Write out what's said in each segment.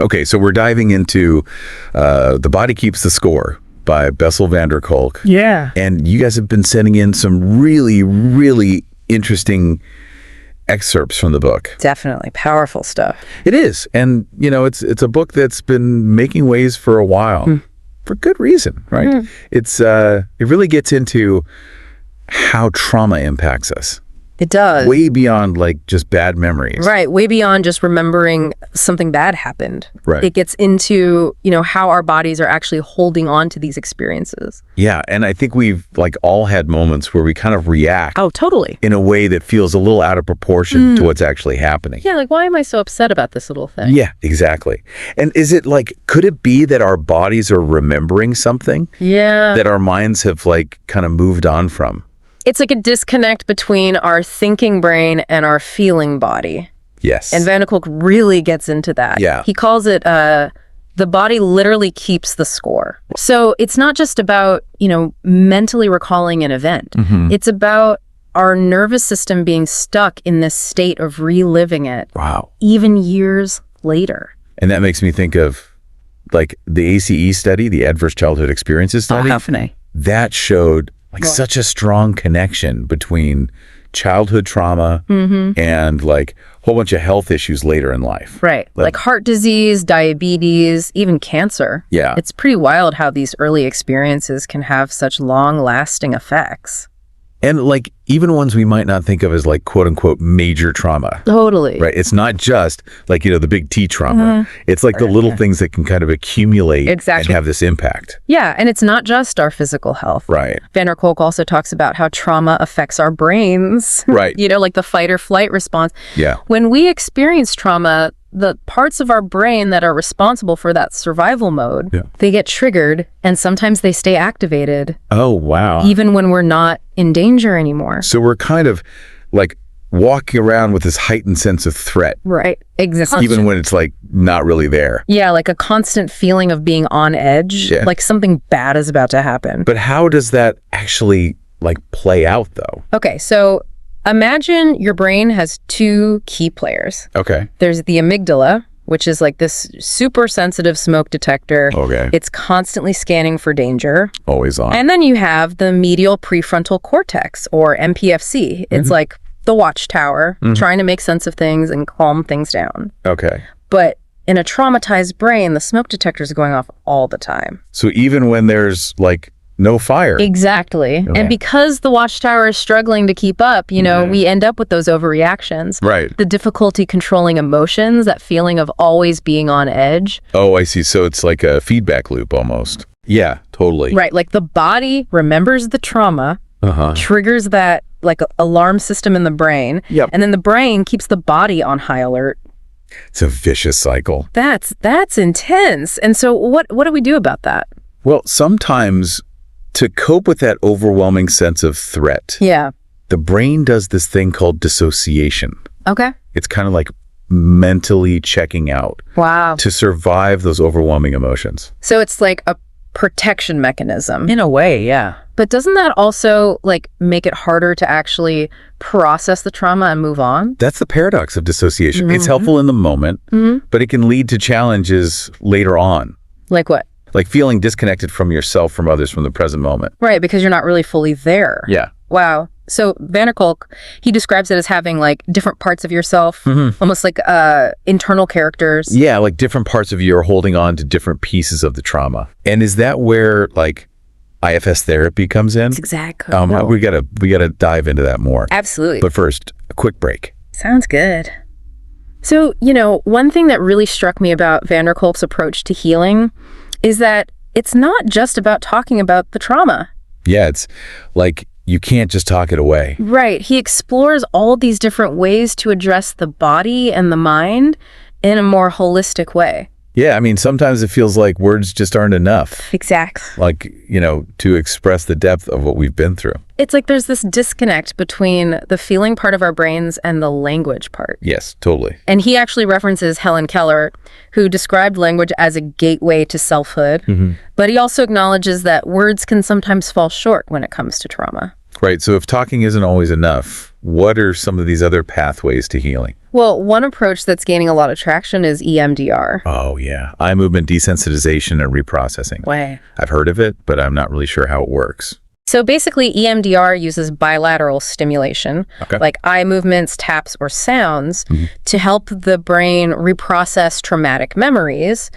Okay, so we're diving into The Body Keeps the Score by Bessel Kolk. Yeah. And you guys have been sending in some really, really interesting excerpts from the book. Definitely. Powerful stuff. It is. And, it's a book that's been making waves for a while for good reason, right? It really gets into how trauma impacts us. It does. Way beyond just bad memories. Right. Way beyond just remembering something bad happened. Right. It gets into, how our bodies are actually holding on to these experiences. Yeah. And I think we've all had moments where we kind of react. Oh, totally. In a way that feels a little out of proportion to what's actually happening. Yeah. Like, why am I so upset about this little thing? Yeah, exactly. And is it could it be that our bodies are remembering something? Yeah. That our minds have kind of moved on from? It's like a disconnect between our thinking brain and our feeling body. Yes. And Kolk really gets into that. Yeah. He calls it, the body literally keeps the score. So it's not just about, mentally recalling an event. It's about our nervous system being stuck in this state of reliving it. Wow. Even years later. And that makes me think of the ACE study, the Adverse Childhood Experiences study. That showed such a strong connection between childhood trauma and a whole bunch of health issues later in life. Right. Like heart disease, diabetes, even cancer. Yeah. It's pretty wild how these early experiences can have such long-lasting effects. And even ones we might not think of as quote unquote major trauma. Totally. Right. It's not just the big T trauma. It's the little things that can kind of accumulate and have this impact. Yeah. And it's not just our physical health. Right. Kolk also talks about how trauma affects our brains. Right. The fight or flight response. Yeah. When we experience trauma, the parts of our brain that are responsible for that survival mode, they get triggered and sometimes they stay activated. Oh, wow. Even when we're not in danger anymore. So we're kind of walking around with this heightened sense of threat. Right. Exactly. Even when it's not really there. Yeah, like a constant feeling of being on edge, like something bad is about to happen. But how does that actually play out though? Okay, so imagine your brain has two key players. Okay. There's the amygdala, which is this super sensitive smoke detector. Okay. It's constantly scanning for danger. Always on. And then you have the medial prefrontal cortex, or MPFC. It's the watchtower, trying to make sense of things and calm things down. Okay. But in a traumatized brain, the smoke detector is going off all the time. So even when there's no fire. Exactly. Okay. And because the watchtower is struggling to keep up, we end up with those overreactions. Right. The difficulty controlling emotions, that feeling of always being on edge. Oh, I see. So it's like a feedback loop almost. Yeah, totally. Right. The body remembers the trauma, triggers that alarm system in the brain. Yep. And then the brain keeps the body on high alert. It's a vicious cycle. That's intense. And so what do we do about that? Well, sometimes to cope with that overwhelming sense of threat, the brain does this thing called dissociation. Okay. It's kind of mentally checking out. Wow. To survive those overwhelming emotions. So it's a protection mechanism. In a way, yeah. But doesn't that also make it harder to actually process the trauma and move on? That's the paradox of dissociation. It's helpful in the moment, but it can lead to challenges later on. Like what? Feeling disconnected from yourself, from others, from the present moment. Right, because you're not really fully there. Yeah. Wow. So Kolk, he describes it as having different parts of yourself, almost like internal characters. Yeah, different parts of you are holding on to different pieces of the trauma. And is that where IFS therapy comes in? That's exactly. We gotta dive into that more. Absolutely. But first, a quick break. Sounds good. So, one thing that really struck me about Kolk's approach to healing is that it's not just about talking about the trauma. Yeah, it's you can't just talk it away. Right. He explores all these different ways to address the body and the mind in a more holistic way. Yeah, I mean, sometimes it feels like words just aren't enough. Exactly. To express the depth of what we've been through. It's there's this disconnect between the feeling part of our brains and the language part. Yes, totally. And he actually references Helen Keller, who described language as a gateway to selfhood. But he also acknowledges that words can sometimes fall short when it comes to trauma. Right. So if talking isn't always enough, what are some of these other pathways to healing? Well, one approach that's gaining a lot of traction is EMDR. Oh, yeah. Eye movement desensitization and reprocessing. Way. I've heard of it, but I'm not really sure how it works. So basically, EMDR uses bilateral stimulation, like eye movements, taps, or sounds, to help the brain reprocess traumatic memories,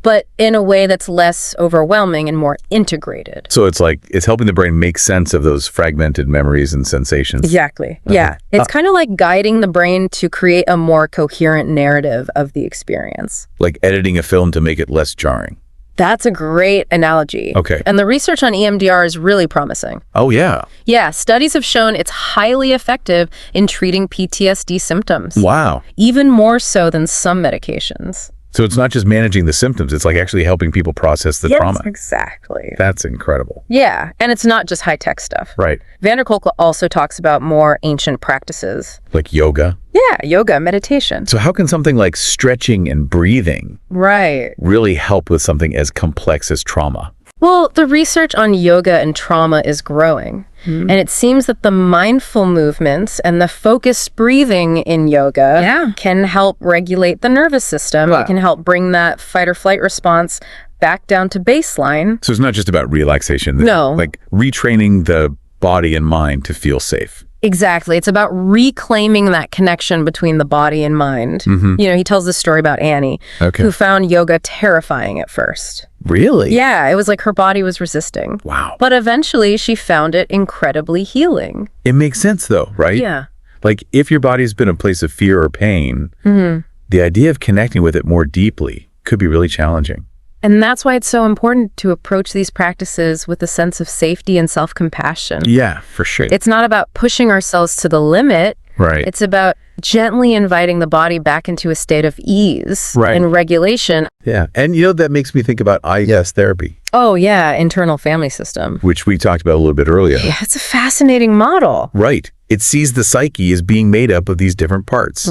but in a way that's less overwhelming and more integrated. So it's helping the brain make sense of those fragmented memories and sensations. Exactly. Yeah. It's kind of like guiding the brain to create a more coherent narrative of the experience. Like editing a film to make it less jarring. That's a great analogy. Okay. And the research on EMDR is really promising. Oh, yeah. Yeah, studies have shown it's highly effective in treating PTSD symptoms. Wow. Even more so than some medications. So it's not just managing the symptoms, it's like actually helping people process the trauma. Yes, exactly. That's incredible. Yeah, and it's not just high-tech stuff. Right. Kolk also talks about more ancient practices. Like yoga? Yeah, yoga, meditation. So how can something like stretching and breathing really help with something as complex as trauma? Well, the research on yoga and trauma is growing. And it seems that the mindful movements and the focused breathing in yoga can help regulate the nervous system. It can help bring that fight or flight response back down to baseline. So it's not just about relaxation. No. Like retraining the body and mind to feel safe. Exactly. It's about reclaiming that connection between the body and mind. You know, he tells this story about Annie, who found yoga terrifying at first. Really? Yeah, it was like her body was resisting. Wow. But eventually she found it incredibly healing. It makes sense though, right? Yeah. Like if your body's been a place of fear or pain, the idea of connecting with it more deeply could be really challenging. And that's why it's so important to approach these practices with a sense of safety and self-compassion. Yeah, for sure. It's not about pushing ourselves to the limit. Right. It's about gently inviting the body back into a state of ease and regulation. Yeah. And you know, that makes me think about IES therapy. Oh, yeah. Internal family system. Which we talked about a little bit earlier. Yeah, it's a fascinating model. Right. It sees the psyche as being made up of these different parts.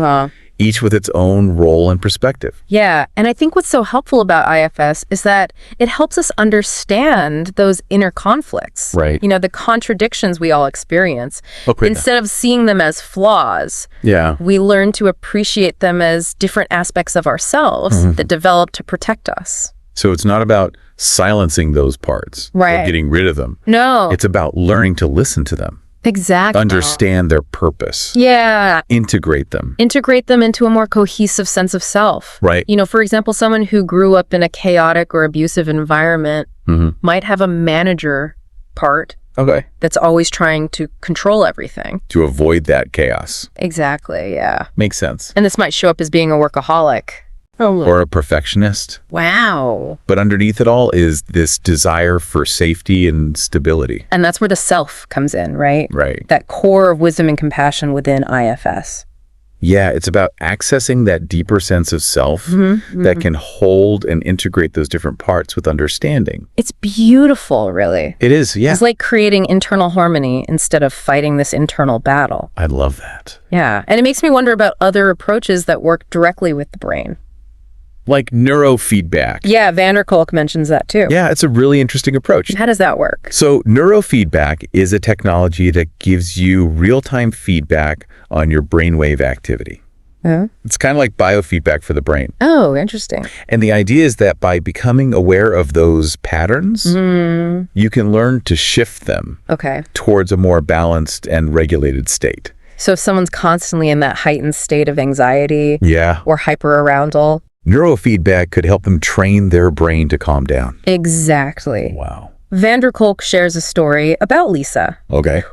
Each with its own role and perspective. Yeah, and I think what's so helpful about IFS is that it helps us understand those inner conflicts. Right. You know, the contradictions we all experience. Instead of seeing them as flaws, we learn to appreciate them as different aspects of ourselves that develop to protect us. So it's not about silencing those parts or getting rid of them. No. It's about learning to listen to them. Exactly. Understand their purpose. Yeah. Integrate them. Integrate them into a more cohesive sense of self. Right. You know, for example, someone who grew up in a chaotic or abusive environment might have a manager part that's always trying to control everything. To avoid that chaos. Exactly, yeah. Makes sense. And this might show up as being a workaholic. Or a perfectionist. Wow. But underneath it all is this desire for safety and stability. And that's where the self comes in, right? Right. That core of wisdom and compassion within IFS. Yeah, it's about accessing that deeper sense of self that can hold and integrate those different parts with understanding. It's beautiful, really. It is, yeah. It's like creating internal harmony instead of fighting this internal battle. I love that. Yeah, and it makes me wonder about other approaches that work directly with the brain. Like neurofeedback. Yeah, Kolk mentions that too. Yeah, it's a really interesting approach. How does that work? So neurofeedback is a technology that gives you real-time feedback on your brainwave activity. It's kind of like biofeedback for the brain. Oh, interesting. And the idea is that by becoming aware of those patterns, you can learn to shift them towards a more balanced and regulated state. So if someone's constantly in that heightened state of anxiety or hyperarousal, neurofeedback could help them train their brain to calm down. Exactly. Wow. Kolk shares a story about Lisa,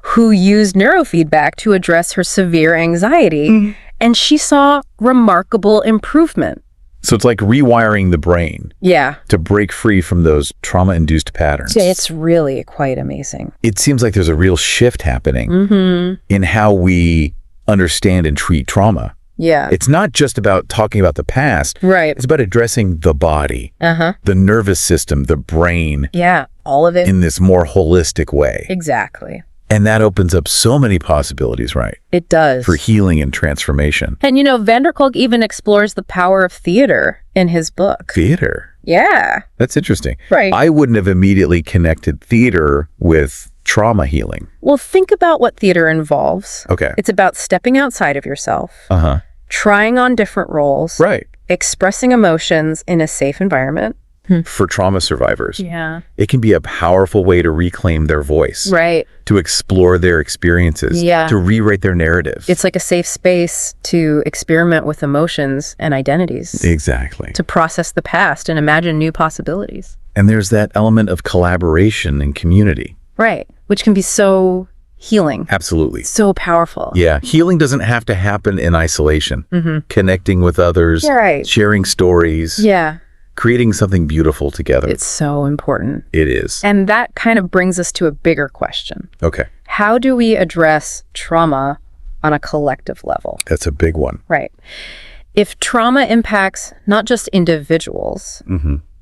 who used neurofeedback to address her severe anxiety, and she saw remarkable improvement. So it's like rewiring the brain. Yeah. To break free from those trauma-induced patterns. It's really quite amazing. It seems like there's a real shift happening in how we understand and treat trauma. Yeah. It's not just about talking about the past. Right. It's about addressing the body, the nervous system, the brain. Yeah, all of it. In this more holistic way. Exactly. And that opens up so many possibilities, right? It does. For healing and transformation. And you know, Kolk even explores the power of theater in his book. Theater? Yeah. That's interesting. Right. I wouldn't have immediately connected theater with trauma healing? Well, think about what theater involves. Okay. It's about stepping outside of yourself, Uh-huh. trying on different roles, Right. expressing emotions in a safe environment. For trauma survivors, Yeah. it can be a powerful way to reclaim their voice, Right. to explore their experiences, Yeah. to rewrite their narrative. It's like a safe space to experiment with emotions and identities, Exactly. to process the past and imagine new possibilities. And there's that element of collaboration and community. Right. Which can be so healing, Absolutely. so powerful. Yeah. Healing doesn't have to happen in isolation. Connecting with others, Yeah, right. sharing stories, Yeah. creating something beautiful together. It's so important. It is. And that kind of brings us to a bigger question. Okay. How do we address trauma on a collective level? That's a big one. Right. If trauma impacts not just individuals,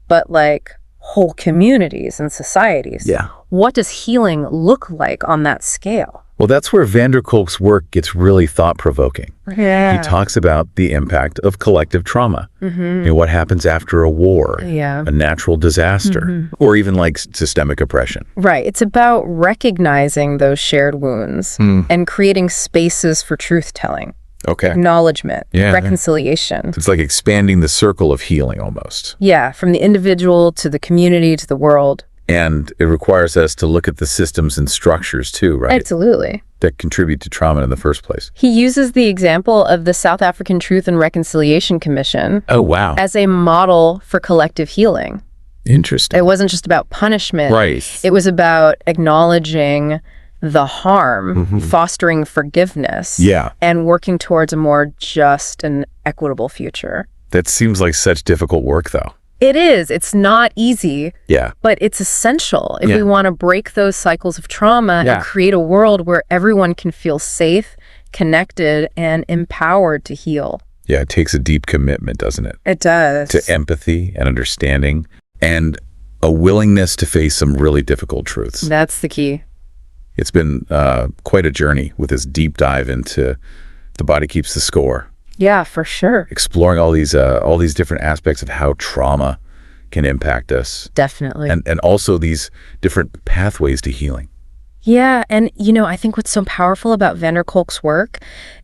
but like whole communities and societies, Yeah. what does healing look like on that scale? Well, that's where Kolk's work gets really thought-provoking. Yeah. He talks about the impact of collective trauma. What happens after a war, Yeah. a natural disaster, or even like systemic oppression. Right. It's about recognizing those shared wounds and creating spaces for truth-telling, Okay. acknowledgement, Yeah. reconciliation. It's like expanding the circle of healing almost. Yeah, from the individual to the community to the world. And it requires us to look at the systems and structures too, right? Absolutely. That contribute to trauma in the first place. He uses the example of the South African Truth and Reconciliation Commission Oh, wow. as a model for collective healing. Interesting. It wasn't just about punishment. Right. It was about acknowledging the harm, fostering forgiveness, and working towards a more just and equitable future. That seems like such difficult work, though. It is. It's not easy, Yeah. but it's essential if Yeah. we want to break those cycles of trauma Yeah. and create a world where everyone can feel safe, connected, and empowered to heal. Yeah, it takes a deep commitment, doesn't it? It does. To empathy and understanding and a willingness to face some really difficult truths. That's the key. It's been quite a journey with this deep dive into The Body Keeps the Score, Yeah, for sure. exploring all these different aspects of how trauma can impact us. Definitely. And also these different pathways to healing. Yeah, and I think what's so powerful about Kolk's work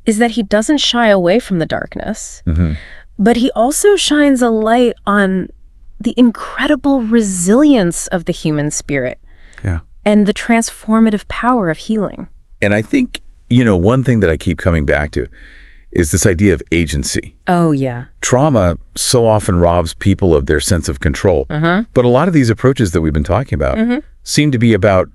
is that he doesn't shy away from the darkness, but he also shines a light on the incredible resilience of the human spirit. Yeah. And the transformative power of healing. And I think, one thing that I keep coming back to is this idea of agency. Oh, yeah. Trauma so often robs people of their sense of control. But a lot of these approaches that we've been talking about seem to be about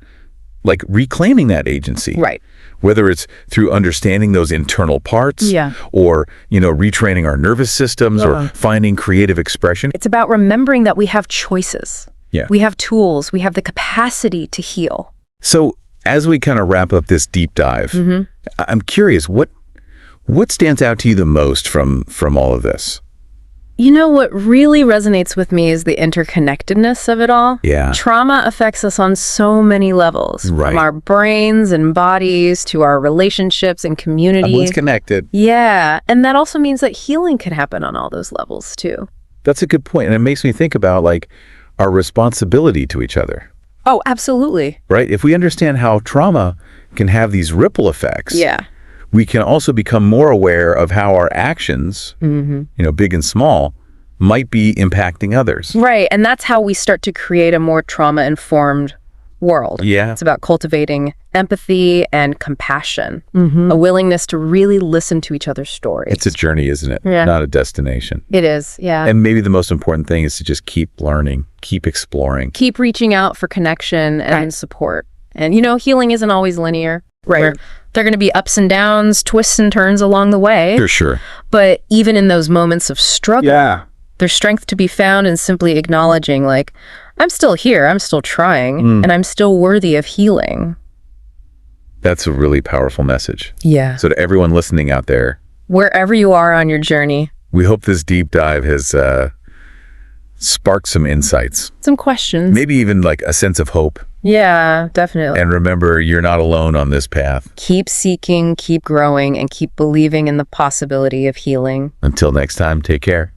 like reclaiming that agency. Right. Whether it's through understanding those internal parts or, retraining our nervous systems or finding creative expression. It's about remembering that we have choices. Yeah. We have tools. We have the capacity to heal. So as we kind of wrap up this deep dive, I'm curious, what stands out to you the most from all of this? What really resonates with me is the interconnectedness of it all. Yeah. Trauma affects us on so many levels, Right. from our brains and bodies to our relationships and community. Everyone's connected. Yeah, and that also means that healing can happen on all those levels too. That's a good point. And it makes me think about like our responsibility to each other, Oh, absolutely. right? If we understand how trauma can have these ripple effects, Yeah. we can also become more aware of how our actions, big and small, might be impacting others. Right, and that's how we start to create a more trauma-informed world. Yeah. It's about cultivating empathy and compassion, a willingness to really listen to each other's stories. It's a journey, isn't it? Yeah. Not a destination. It is, yeah. And maybe the most important thing is to just keep learning, keep exploring. Keep reaching out for connection and support. And, healing isn't always linear. Right. There are going to be ups and downs, twists and turns along the way. For sure. But even in those moments of struggle, there's strength to be found in simply acknowledging, like, I'm still here, I'm still trying, and I'm still worthy of healing. That's a really powerful message. Yeah. So to everyone listening out there, Wherever you are on your journey, we hope this deep dive has sparked some insights, some questions. maybe even like a sense of hope. Yeah, definitely. And remember, you're not alone on this path. Keep seeking, keep growing, and keep believing in the possibility of healing. Until next time, take care.